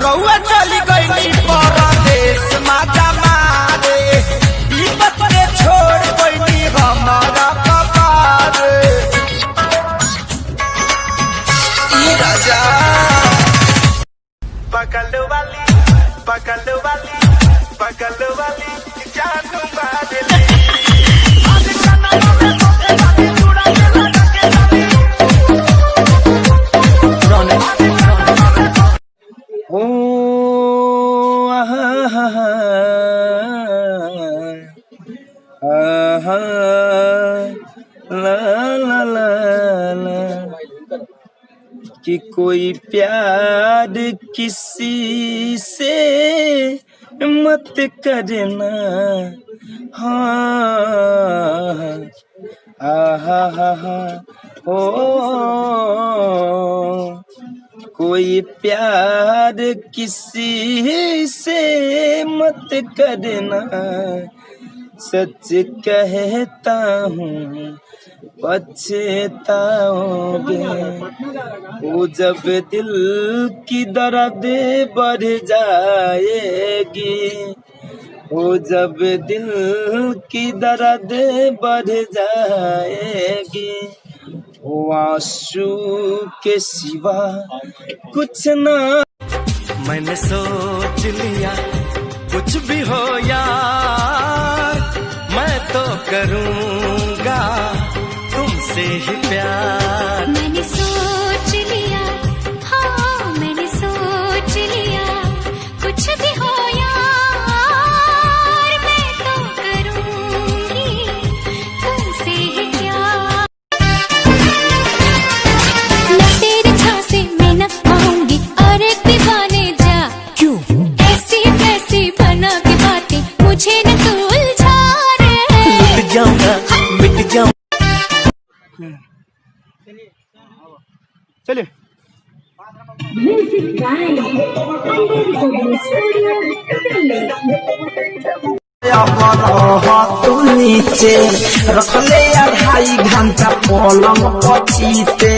रउआ चली गई परदेश माता मारे विपत के छोड़ गई हमारा कपार। राजा पकड़ वाली जानू बादली ओ ला ला कि कोई प्यार किसी से मत करना। हाँ ओ कोई प्यार किसी से मत करना। सच कहता हूँ पछताओगे वो जब दिल की दर्द बढ़ जाएगी। वो जब दिल की दर्द बढ़ जाएगी। वो आंसू के सिवा कुछ ना। मैंने सोच लिया कुछ भी हो यार मैं तो करूँगा तुमसे ही प्यार। मैंने सोच लिया, हाँ मैंने सोच लिया कुछ भी हो यार मैं तो करूँगी तुमसे ही प्यार। मैं तेरे झांसे में न आऊंगी और एक दीवाने जा। क्यों ऐसी वैसी बना के बातें मुझे न तू उलझा रे। मिट जाऊंगा मिट जाऊंगा। चलिए तू नीचे रखले 2.5 घंटा पलंग पछीते।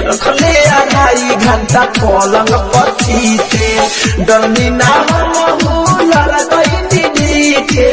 रखले 2.5 घंटा पलंग पछीते। डरनी ना हम लड़ गई नीचे।